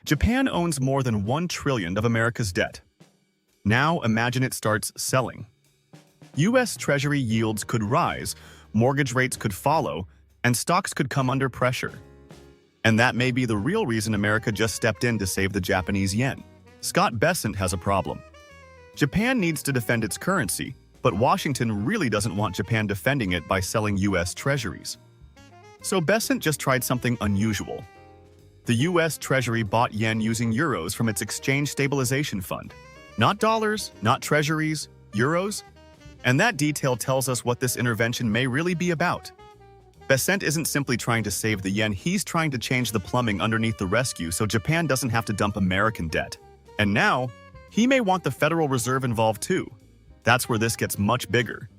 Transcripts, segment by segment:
Japan owns more than $1 trillion of America's debt. Now imagine it starts selling. U.S. Treasury yields could rise, mortgage rates could follow, and stocks could come under pressure. And that may be the real reason America just stepped in to save the Japanese yen. Scott Bessent has a problem. Japan needs to defend its currency, but Washington really doesn't want Japan defending it by selling U.S. Treasuries. So Bessent just tried something unusual. The U.S. Treasury bought yen using euros from its Exchange Stabilization Fund. Not dollars, not treasuries, euros. And that detail tells us what this intervention may really be about. Bessent isn't simply trying to save the yen, he's trying to change the plumbing underneath the rescue so Japan doesn't have to dump American debt. And now, he may want the Federal Reserve involved too. That's where this gets much bigger.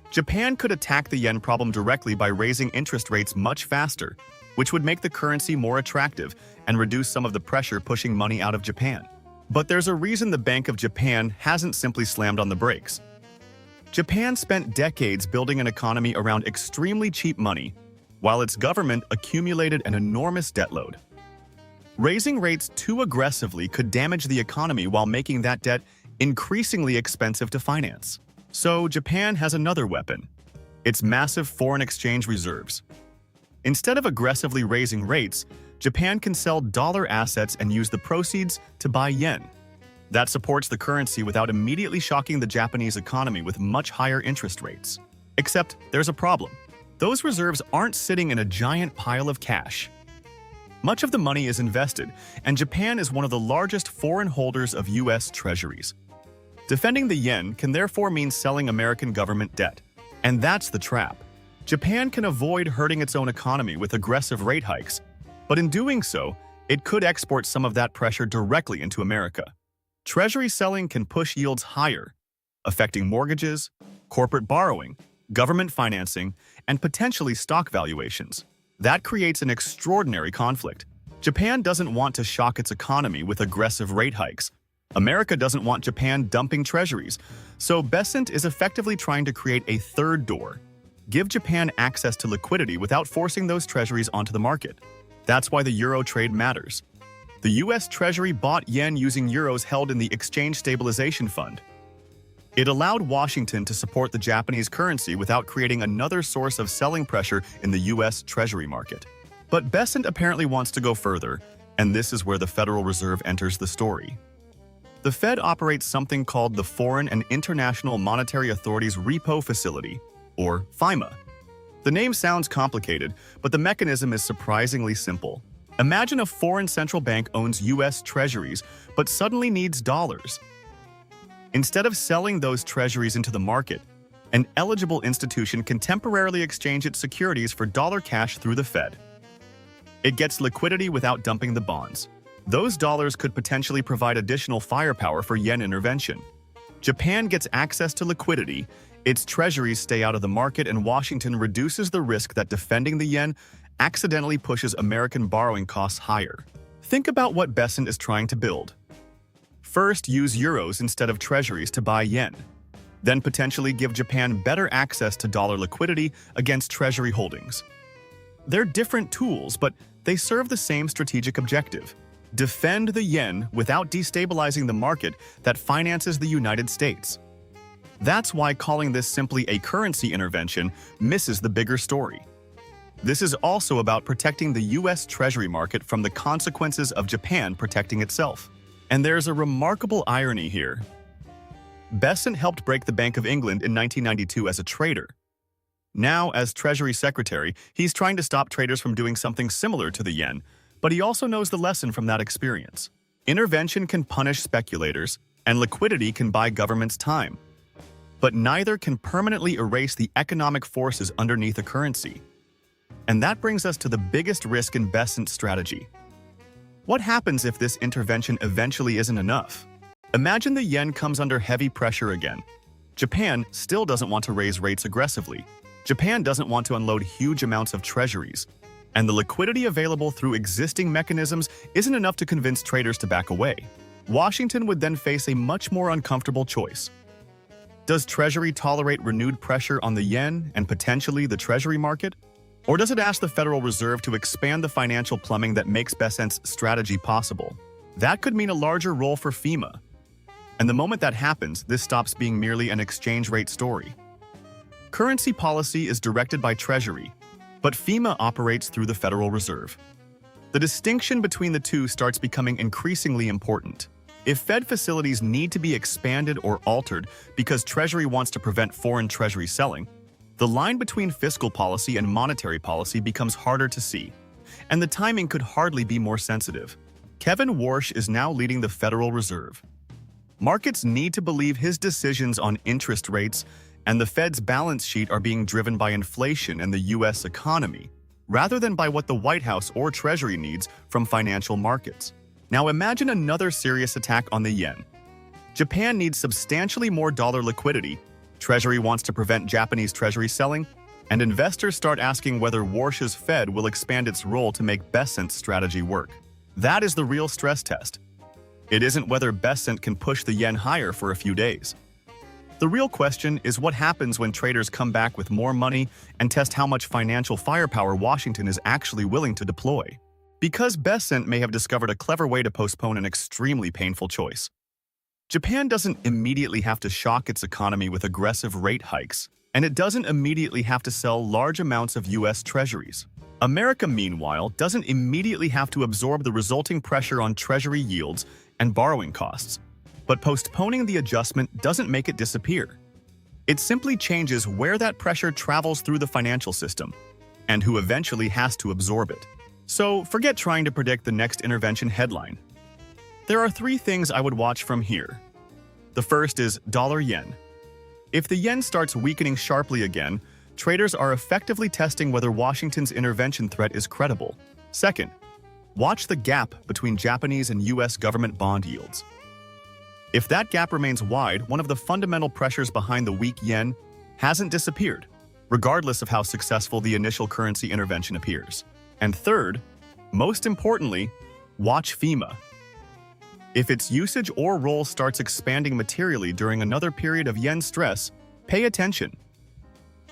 Japan could attack the yen problem directly by raising interest rates much faster, which would make the currency more attractive and reduce some of the pressure pushing money out of Japan. But there's a reason the Bank of Japan hasn't simply slammed on the brakes. Japan spent decades building an economy around extremely cheap money, while its government accumulated an enormous debt load. Raising rates too aggressively could damage the economy while making that debt increasingly expensive to finance. So Japan has another weapon: its massive foreign exchange reserves. Instead of aggressively raising rates, Japan can sell dollar assets and use the proceeds to buy yen. That supports the currency without immediately shocking the Japanese economy with much higher interest rates. Except there's a problem. Those reserves aren't sitting in a giant pile of cash. Much of the money is invested, and Japan is one of the largest foreign holders of U.S. Treasuries. Defending the yen can therefore mean selling American government debt. And that's the trap. Japan can avoid hurting its own economy with aggressive rate hikes, but in doing so, it could export some of that pressure directly into America. Treasury selling can push yields higher, affecting mortgages, corporate borrowing, government financing, and potentially stock valuations. That creates an extraordinary conflict. Japan doesn't want to shock its economy with aggressive rate hikes. America doesn't want Japan dumping treasuries, so Bessent is effectively trying to create a third door. Give Japan access to liquidity without forcing those treasuries onto the market. That's why the euro trade matters. The U.S. Treasury bought yen using euros held in the Exchange Stabilization Fund. It allowed Washington to support the Japanese currency without creating another source of selling pressure in the U.S. Treasury market. But Bessent apparently wants to go further, and this is where the Federal Reserve enters the story. The Fed operates something called the Foreign and International Monetary Authority's Repo Facility, or FIMA. The name sounds complicated, but the mechanism is surprisingly simple. Imagine a foreign central bank owns U.S. treasuries, but suddenly needs dollars. Instead of selling those treasuries into the market, an eligible institution can temporarily exchange its securities for dollar cash through the Fed. It gets liquidity without dumping the bonds. Those dollars could potentially provide additional firepower for yen intervention. Japan gets access to liquidity, its treasuries stay out of the market, and Washington reduces the risk that defending the yen accidentally pushes American borrowing costs higher. Think about what Bessent is trying to build. First, use euros instead of treasuries to buy yen. Then potentially give Japan better access to dollar liquidity against treasury holdings. They're different tools, but they serve the same strategic objective: defend the yen without destabilizing the market that finances the United States. That's why calling this simply a currency intervention misses the bigger story. This is also about protecting the U.S. Treasury market from the consequences of Japan protecting itself. And there's a remarkable irony here. Bessent helped break the Bank of England in 1992 as a trader. Now, as Treasury Secretary, he's trying to stop traders from doing something similar to the yen, but he also knows the lesson from that experience. Intervention can punish speculators, and liquidity can buy governments time. But neither can permanently erase the economic forces underneath a currency. And that brings us to the biggest risk in Bessent's strategy. What happens if this intervention eventually isn't enough? Imagine the yen comes under heavy pressure again. Japan still doesn't want to raise rates aggressively. Japan doesn't want to unload huge amounts of treasuries. And the liquidity available through existing mechanisms isn't enough to convince traders to back away. Washington would then face a much more uncomfortable choice. Does Treasury tolerate renewed pressure on the yen and potentially the Treasury market? Or does it ask the Federal Reserve to expand the financial plumbing that makes Bessent's strategy possible? That could mean a larger role for FIMA. And the moment that happens, this stops being merely an exchange rate story. Currency policy is directed by Treasury, but FIMA operates through the Federal Reserve. The distinction between the two starts becoming increasingly important. If Fed facilities need to be expanded or altered because Treasury wants to prevent foreign Treasury selling, the line between fiscal policy and monetary policy becomes harder to see, and the timing could hardly be more sensitive. Kevin Warsh is now leading the Federal Reserve. Markets need to believe his decisions on interest rates and the Fed's balance sheet are being driven by inflation and the U.S. economy, rather than by what the White House or Treasury needs from financial markets. Now imagine another serious attack on the yen. Japan needs substantially more dollar liquidity, Treasury wants to prevent Japanese Treasury selling, and investors start asking whether Warsh's Fed will expand its role to make Bessent's strategy work. That is the real stress test. It isn't whether Bessent can push the yen higher for a few days. The real question is what happens when traders come back with more money and test how much financial firepower Washington is actually willing to deploy. Because Bessent may have discovered a clever way to postpone an extremely painful choice. Japan doesn't immediately have to shock its economy with aggressive rate hikes, and it doesn't immediately have to sell large amounts of U.S. Treasuries. America, meanwhile, doesn't immediately have to absorb the resulting pressure on Treasury yields and borrowing costs. But postponing the adjustment doesn't make it disappear. It simply changes where that pressure travels through the financial system, and who eventually has to absorb it. So forget trying to predict the next intervention headline. There are three things I would watch from here. The first is dollar-yen. If the yen starts weakening sharply again, traders are effectively testing whether Washington's intervention threat is credible. Second, watch the gap between Japanese and U.S. government bond yields. If that gap remains wide, one of the fundamental pressures behind the weak yen hasn't disappeared, regardless of how successful the initial currency intervention appears. And third, most importantly, watch FIMA. If its usage or role starts expanding materially during another period of yen stress, pay attention.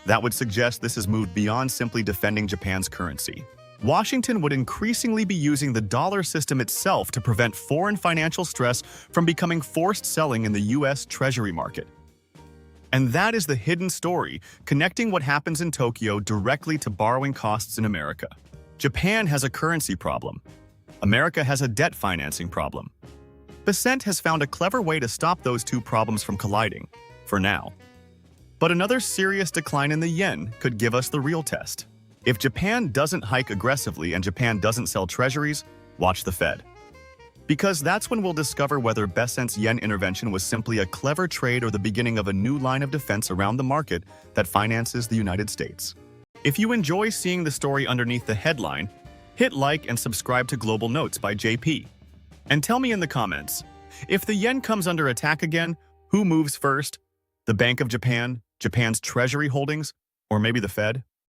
That would suggest this has moved beyond simply defending Japan's currency. Washington would increasingly be using the dollar system itself to prevent foreign financial stress from becoming forced selling in the U.S. Treasury market. And that is the hidden story, connecting what happens in Tokyo directly to borrowing costs in America. Japan has a currency problem. America has a debt financing problem. Bessent has found a clever way to stop those two problems from colliding, for now. But another serious decline in the yen could give us the real test. If Japan doesn't hike aggressively and Japan doesn't sell treasuries, watch the Fed. Because that's when we'll discover whether Bessent's yen intervention was simply a clever trade or the beginning of a new line of defense around the market that finances the United States. If you enjoy seeing the story underneath the headline, hit like and subscribe to Global Notes by JP. And tell me in the comments, if the yen comes under attack again, who moves first? The Bank of Japan, Japan's Treasury holdings, or maybe the Fed?